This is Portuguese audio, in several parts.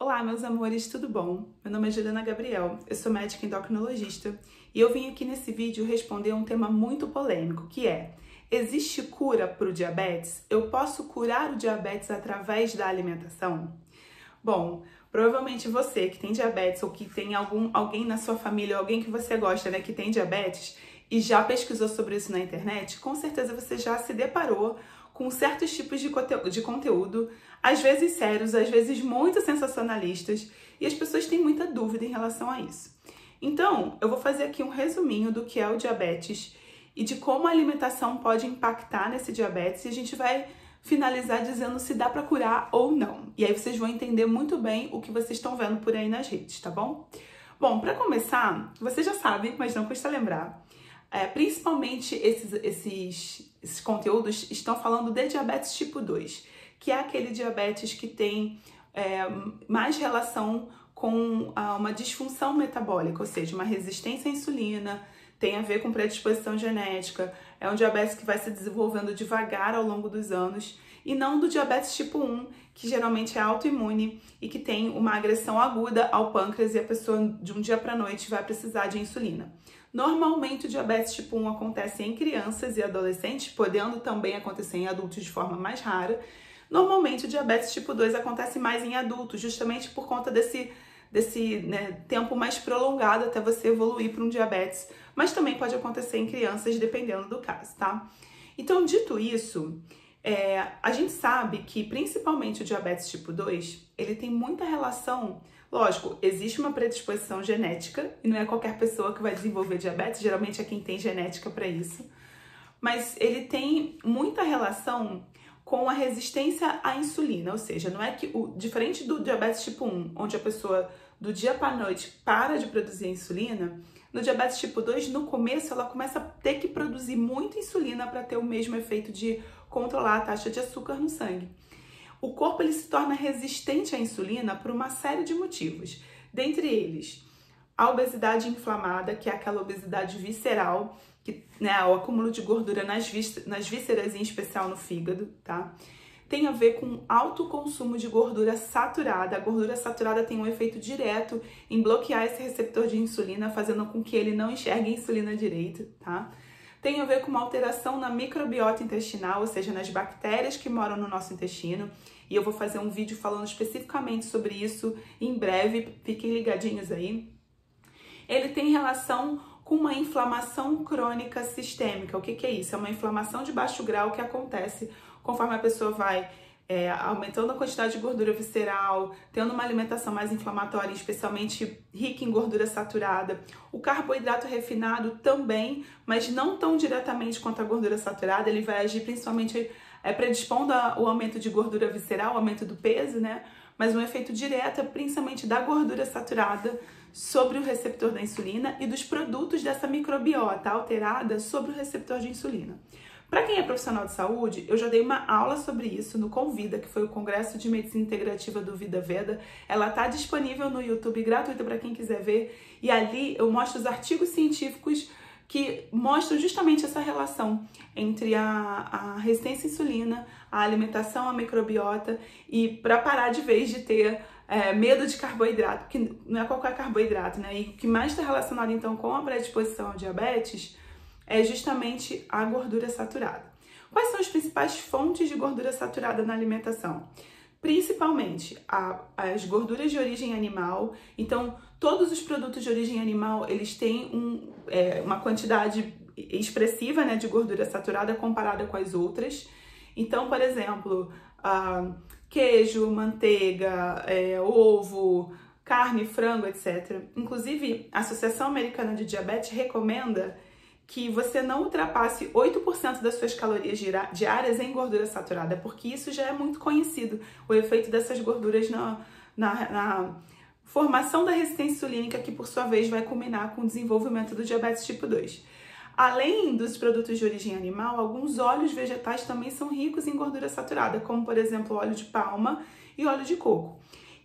Olá, meus amores, tudo bom? Meu nome é Juliana Gabriel, eu sou médica endocrinologista e eu vim aqui nesse vídeo responder um tema muito polêmico, que é: existe cura para o diabetes? Eu posso curar o diabetes através da alimentação? Bom, provavelmente você que tem diabetes ou que tem alguém na sua família ou alguém que você gosta, né, que tem diabetes e já pesquisou sobre isso na internet, com certeza você já se deparou com certos tipos de conteúdo, às vezes sérios, às vezes muito sensacionalistas, e as pessoas têm muita dúvida em relação a isso. Então, eu vou fazer aqui um resuminho do que é o diabetes e de como a alimentação pode impactar nesse diabetes, e a gente vai finalizar dizendo se dá para curar ou não. E aí vocês vão entender muito bem o que vocês estão vendo por aí nas redes, tá bom? Bom, para começar, você já sabe, mas não custa lembrar, principalmente esses conteúdos estão falando de diabetes tipo 2, que é aquele diabetes que tem mais relação com uma disfunção metabólica, ou seja, uma resistência à insulina, tem a ver com predisposição genética, é um diabetes que vai se desenvolvendo devagar ao longo dos anos, e não do diabetes tipo 1, que geralmente é autoimune e que tem uma agressão aguda ao pâncreas e a pessoa de um dia para a noite vai precisar de insulina. Normalmente o diabetes tipo 1 acontece em crianças e adolescentes, podendo também acontecer em adultos de forma mais rara. Normalmente o diabetes tipo 2 acontece mais em adultos, justamente por conta desse tempo mais prolongado até você evoluir para um diabetes, mas também pode acontecer em crianças, dependendo do caso, tá? Então, dito isso, a gente sabe que principalmente o diabetes tipo 2, ele tem muita relação. Lógico, existe uma predisposição genética, e não é qualquer pessoa que vai desenvolver diabetes, geralmente é quem tem genética para isso, mas ele tem muita relação com a resistência à insulina, ou seja, não é que diferente do diabetes tipo 1, onde a pessoa do dia para a noite para de produzir insulina, no diabetes tipo 2, no começo ela começa a ter que produzir muita insulina para ter o mesmo efeito de controlar a taxa de açúcar no sangue. O corpo ele se torna resistente à insulina por uma série de motivos, dentre eles a obesidade inflamada, que é aquela obesidade visceral, que, né, o acúmulo de gordura nas vísceras, em especial no fígado, tá? Tem a ver com alto consumo de gordura saturada. A gordura saturada tem um efeito direto em bloquear esse receptor de insulina, fazendo com que ele não enxergue a insulina direito, tá? Tem a ver com uma alteração na microbiota intestinal, ou seja, nas bactérias que moram no nosso intestino. E eu vou fazer um vídeo falando especificamente sobre isso em breve, fiquem ligadinhos aí. Ele tem relação com uma inflamação crônica sistêmica. O que é isso? É uma inflamação de baixo grau que acontece conforme a pessoa vai aumentando a quantidade de gordura visceral, tendo uma alimentação mais inflamatória, especialmente rica em gordura saturada. O carboidrato refinado também, mas não tão diretamente quanto a gordura saturada, ele vai agir principalmente predispondo ao aumento de gordura visceral, aumento do peso, né? Mas um efeito direto, principalmente da gordura saturada, sobre o receptor da insulina e dos produtos dessa microbiota alterada sobre o receptor de insulina. Para quem é profissional de saúde, eu já dei uma aula sobre isso no Convida, que foi o Congresso de Medicina Integrativa do Vida Veda. Ela está disponível no YouTube, gratuita para quem quiser ver, e ali eu mostro os artigos científicos que mostram justamente essa relação entre a resistência à insulina, a alimentação, a microbiota, e para parar de vez de ter medo de carboidrato, que não é qualquer carboidrato, né? E o que mais está relacionado então com a predisposição ao diabetes é justamente a gordura saturada. Quais são as principais fontes de gordura saturada na alimentação? Principalmente as gorduras de origem animal. Então, todos os produtos de origem animal, eles têm uma quantidade expressiva, né, de gordura saturada comparada com as outras. Então, por exemplo, queijo, manteiga, ovo, carne, frango, etc. Inclusive, a Associação Americana de Diabetes recomenda que você não ultrapasse 8% das suas calorias diárias em gordura saturada, porque isso já é muito conhecido, o efeito dessas gorduras na formação da resistência insulínica, que por sua vez vai culminar com o desenvolvimento do diabetes tipo 2. Além dos produtos de origem animal, alguns óleos vegetais também são ricos em gordura saturada, como por exemplo óleo de palma e óleo de coco.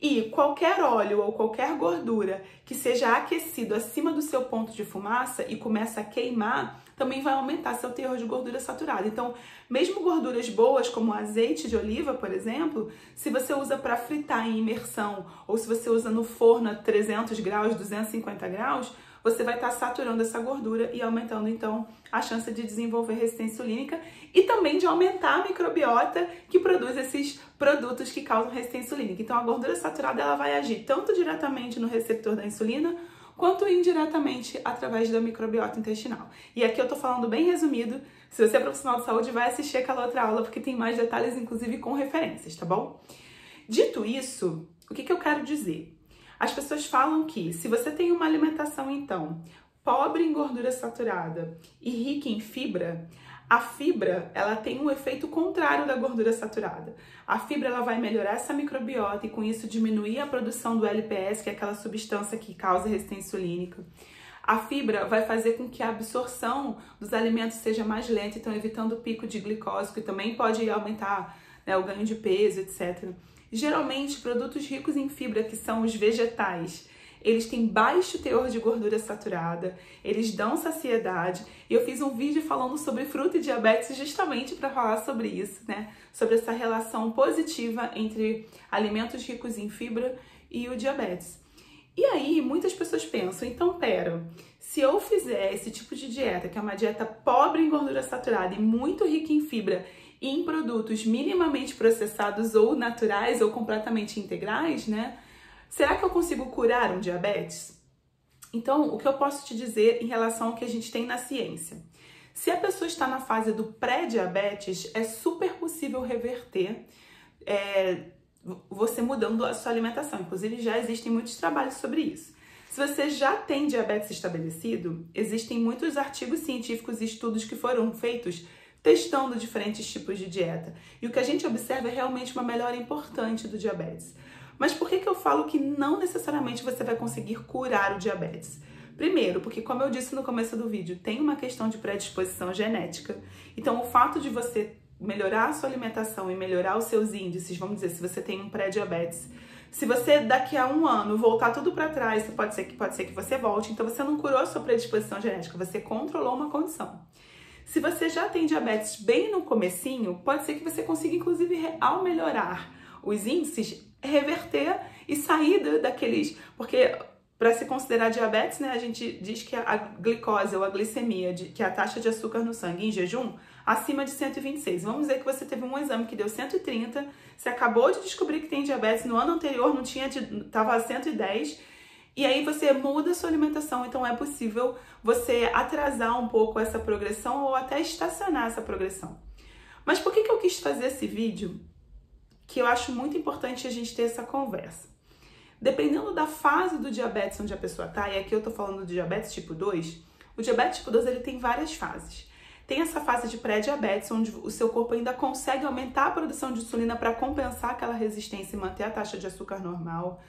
E qualquer óleo ou qualquer gordura que seja aquecido acima do seu ponto de fumaça e começa a queimar, também vai aumentar seu teor de gordura saturada. Então, mesmo gorduras boas, como azeite de oliva, por exemplo, se você usa para fritar em imersão ou se você usa no forno a 300 graus, 250 graus, você vai estar saturando essa gordura e aumentando, então, a chance de desenvolver resistência insulínica e também de aumentar a microbiota que produz esses produtos que causam resistência insulínica. Então, a gordura saturada ela vai agir tanto diretamente no receptor da insulina, quanto indiretamente através da microbiota intestinal. E aqui eu tô falando bem resumido. Se você é profissional de saúde, vai assistir aquela outra aula, porque tem mais detalhes, inclusive com referências, tá bom? Dito isso, o que eu quero dizer? As pessoas falam que se você tem uma alimentação, então, pobre em gordura saturada e rica em fibra, a fibra, ela tem um efeito contrário da gordura saturada. A fibra, ela vai melhorar essa microbiota e com isso diminuir a produção do LPS, que é aquela substância que causa resistência insulínica. A fibra vai fazer com que a absorção dos alimentos seja mais lenta, então evitando o pico de glicose, que também pode aumentar, né, o ganho de peso, etc. Geralmente, produtos ricos em fibra, que são os vegetais, eles têm baixo teor de gordura saturada, eles dão saciedade. E eu fiz um vídeo falando sobre fruta e diabetes justamente para falar sobre isso, né? Sobre essa relação positiva entre alimentos ricos em fibra e o diabetes. E aí, muitas pessoas pensam, então, pera, se eu fizer esse tipo de dieta, que é uma dieta pobre em gordura saturada e muito rica em fibra, e em produtos minimamente processados ou naturais ou completamente integrais, né? Será que eu consigo curar um diabetes? Então, o que eu posso te dizer em relação ao que a gente tem na ciência? Se a pessoa está na fase do pré-diabetes, é super possível reverter você mudando a sua alimentação. Inclusive, já existem muitos trabalhos sobre isso. Se você já tem diabetes estabelecido, existem muitos artigos científicos e estudos que foram feitos testando diferentes tipos de dieta. E o que a gente observa é realmente uma melhora importante do diabetes. Mas por que eu falo que não necessariamente você vai conseguir curar o diabetes? Primeiro, porque como eu disse no começo do vídeo, tem uma questão de predisposição genética. Então, o fato de você melhorar a sua alimentação e melhorar os seus índices, vamos dizer, se você tem um pré-diabetes, se você daqui a um ano voltar tudo para trás, pode ser que você volte, então você não curou a sua predisposição genética, você controlou uma condição. Se você já tem diabetes bem no comecinho, pode ser que você consiga, inclusive, ao melhorar os índices, reverter e sair daqueles... Porque para se considerar diabetes, né, a gente diz que a glicose ou a glicemia, que é a taxa de açúcar no sangue em jejum, acima de 126. Vamos dizer que você teve um exame que deu 130, você acabou de descobrir que tem diabetes, no ano anterior não tinha, estava a 110, e aí você muda a sua alimentação, então é possível você atrasar um pouco essa progressão ou até estacionar essa progressão. Mas por que eu quis fazer esse vídeo? Que eu acho muito importante a gente ter essa conversa. Dependendo da fase do diabetes onde a pessoa está, e aqui eu tô falando do diabetes tipo 2, o diabetes tipo 2 ele tem várias fases. Tem essa fase de pré-diabetes, onde o seu corpo ainda consegue aumentar a produção de insulina para compensar aquela resistência e manter a taxa de açúcar normal.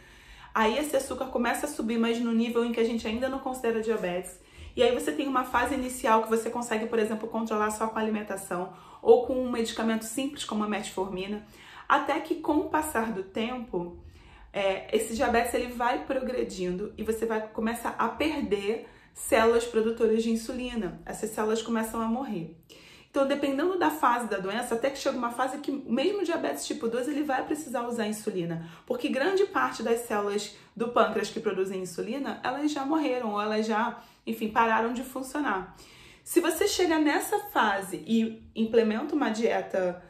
Aí esse açúcar começa a subir, mas no nível em que a gente ainda não considera diabetes. E aí você tem uma fase inicial que você consegue, por exemplo, controlar só com a alimentação ou com um medicamento simples como a metformina, até que com o passar do tempo, esse diabetes ele vai progredindo e você começa a perder células produtoras de insulina. Essas células começam a morrer. Então, dependendo da fase da doença, até que chega uma fase que mesmo o diabetes tipo 2, ele vai precisar usar insulina, porque grande parte das células do pâncreas que produzem insulina, elas já morreram, ou elas já, enfim, pararam de funcionar. Se você chega nessa fase e implementa uma dieta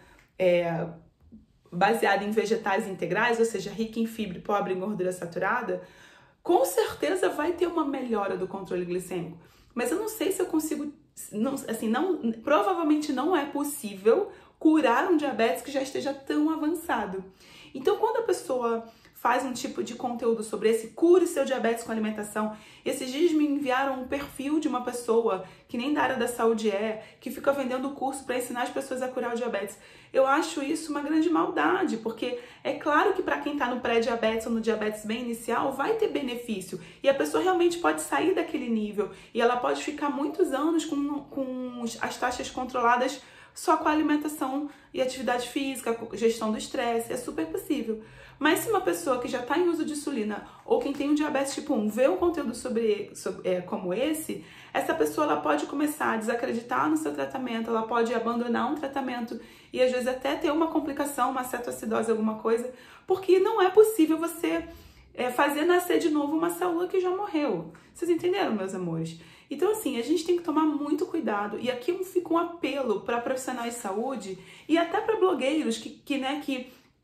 baseada em vegetais integrais, ou seja, rica em fibra e pobre em gordura saturada, com certeza vai ter uma melhora do controle glicêmico. Mas eu não sei se eu consigo... provavelmente não é possível curar um diabetes que já esteja tão avançado. Então, quando a pessoa faz um tipo de conteúdo sobre esse cure seu diabetes com alimentação, esses dias me enviaram um perfil de uma pessoa que nem da área da saúde que fica vendendo o curso para ensinar as pessoas a curar o diabetes. Eu acho isso uma grande maldade, porque é claro que para quem está no pré-diabetes ou no diabetes bem inicial, vai ter benefício. E a pessoa realmente pode sair daquele nível. E ela pode ficar muitos anos com as taxas controladas só com a alimentação e atividade física, gestão do estresse, é super possível. Mas se uma pessoa que já está em uso de insulina ou quem tem um diabetes tipo 1 vê um conteúdo como esse, essa pessoa ela pode começar a desacreditar no seu tratamento, ela pode abandonar um tratamento e às vezes até ter uma complicação, uma cetoacidose, alguma coisa, porque não é possível você fazer nascer de novo uma célula que já morreu. Vocês entenderam, meus amores? Então, assim, a gente tem que tomar muito cuidado. E aqui fica um apelo para profissionais de saúde e até para blogueiros que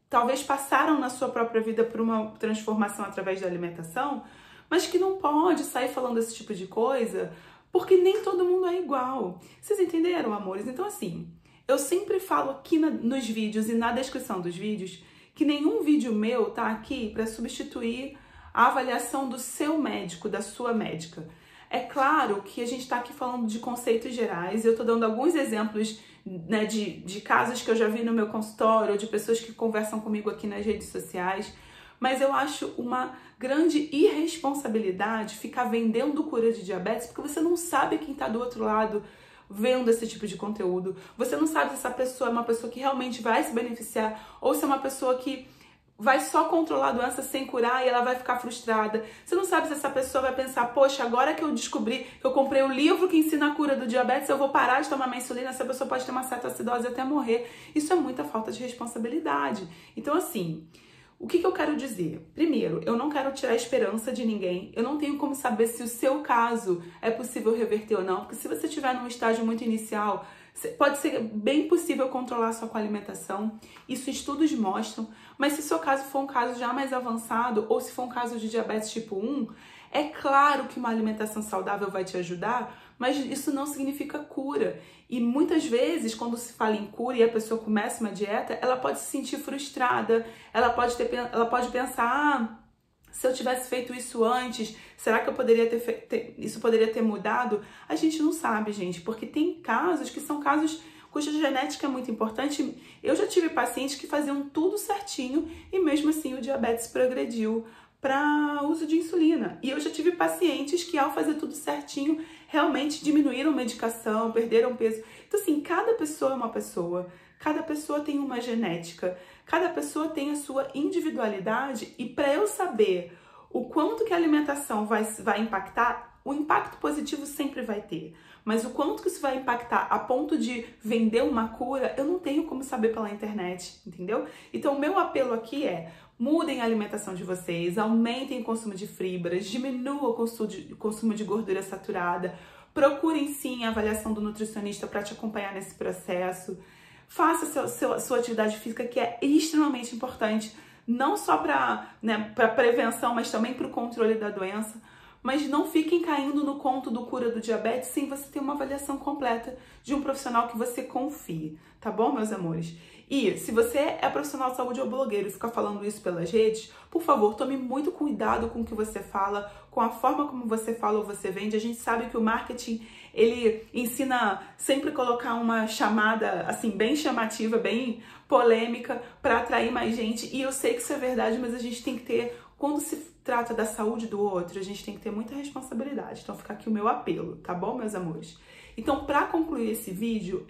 talvez passaram na sua própria vida por uma transformação através da alimentação, mas que não pode sair falando esse tipo de coisa, porque nem todo mundo é igual. Vocês entenderam, amores? Então, assim, eu sempre falo aqui nos vídeos e na descrição dos vídeos que nenhum vídeo meu tá aqui para substituir a avaliação do seu médico, da sua médica. É claro que a gente está aqui falando de conceitos gerais, eu estou dando alguns exemplos, né, de casos que eu já vi no meu consultório, ou de pessoas que conversam comigo aqui nas redes sociais, mas eu acho uma grande irresponsabilidade ficar vendendo cura de diabetes, porque você não sabe quem está do outro lado vendo esse tipo de conteúdo, você não sabe se essa pessoa é uma pessoa que realmente vai se beneficiar, ou se é uma pessoa que vai só controlar a doença sem curar e ela vai ficar frustrada. Você não sabe se essa pessoa vai pensar, poxa, agora que eu descobri, que eu comprei o livro que ensina a cura do diabetes, eu vou parar de tomar minha insulina, essa pessoa pode ter uma cetoacidose até morrer. Isso é muita falta de responsabilidade. Então, assim, o que eu quero dizer? Primeiro, eu não quero tirar a esperança de ninguém. Eu não tenho como saber se o seu caso é possível reverter ou não, porque se você estiver num estágio muito inicial, pode ser bem possível controlar só com a alimentação, isso estudos mostram, mas se o seu caso for um caso já mais avançado ou se for um caso de diabetes tipo 1, é claro que uma alimentação saudável vai te ajudar, mas isso não significa cura. E muitas vezes, quando se fala em cura e a pessoa começa uma dieta, ela pode se sentir frustrada, ela pode pensar, se eu tivesse feito isso antes, será que eu poderia isso poderia ter mudado? A gente não sabe, gente, porque tem casos que são casos cuja genética é muito importante. Eu já tive pacientes que faziam tudo certinho e mesmo assim o diabetes progrediu para uso de insulina. E eu já tive pacientes que ao fazer tudo certinho realmente diminuíram medicação, perderam peso. Então assim, cada pessoa é uma pessoa, cada pessoa tem uma genética, cada pessoa tem a sua individualidade e para eu saber o quanto que a alimentação vai impactar, o impacto positivo sempre vai ter. Mas o quanto que isso vai impactar a ponto de vender uma cura, eu não tenho como saber pela internet, entendeu? Então o meu apelo aqui é: mudem a alimentação de vocês, aumentem o consumo de fibras, diminuam o consumo de gordura saturada, procurem sim a avaliação do nutricionista para te acompanhar nesse processo. Faça sua atividade física, que é extremamente importante, não só para prevenção, mas também para o controle da doença. Mas não fiquem caindo no conto do cura do diabetes sem você ter uma avaliação completa de um profissional que você confie, tá bom, meus amores? E se você é profissional de saúde ou blogueiro e fica falando isso pelas redes, por favor, tome muito cuidado com o que você fala, com a forma como você fala ou você vende. A gente sabe que o marketing, ele ensina sempre colocar uma chamada, assim, bem chamativa, bem polêmica para atrair mais gente. E eu sei que isso é verdade, mas a gente tem que ter, quando se trata da saúde do outro, a gente tem que ter muita responsabilidade. Então fica aqui o meu apelo, tá bom, meus amores? Então, para concluir esse vídeo,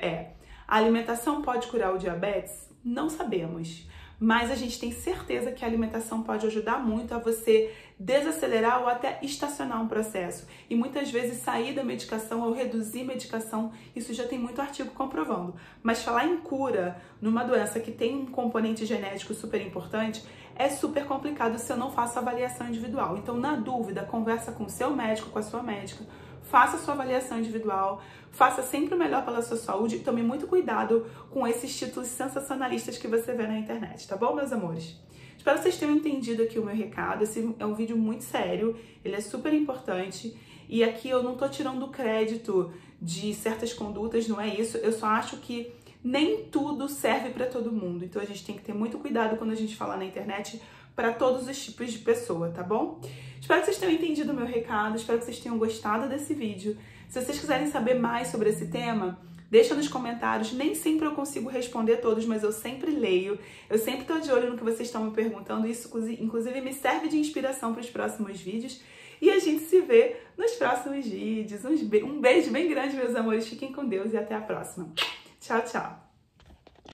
a alimentação pode curar o diabetes? Não sabemos. Mas a gente tem certeza que a alimentação pode ajudar muito a você desacelerar ou até estacionar um processo. E muitas vezes sair da medicação ou reduzir medicação, isso já tem muito artigo comprovando. Mas falar em cura numa doença que tem um componente genético super importante é super complicado se eu não faço avaliação individual. Então, na dúvida, conversa com o seu médico, com a sua médica, faça a sua avaliação individual, faça sempre o melhor pela sua saúde e tome muito cuidado com esses títulos sensacionalistas que você vê na internet, tá bom, meus amores? Espero que vocês tenham entendido aqui o meu recado. Esse é um vídeo muito sério, ele é super importante e aqui eu não tô tirando o crédito de certas condutas, não é isso, eu só acho que nem tudo serve para todo mundo, então a gente tem que ter muito cuidado quando a gente fala na internet para todos os tipos de pessoa, tá bom? Espero que vocês tenham entendido o meu recado, espero que vocês tenham gostado desse vídeo. Se vocês quiserem saber mais sobre esse tema, deixa nos comentários. Nem sempre eu consigo responder todos, mas eu sempre leio. Eu sempre tô de olho no que vocês estão me perguntando. Isso, inclusive, me serve de inspiração para os próximos vídeos. E a gente se vê nos próximos vídeos. Um beijo bem grande, meus amores. Fiquem com Deus e até a próxima. Tchau, tchau!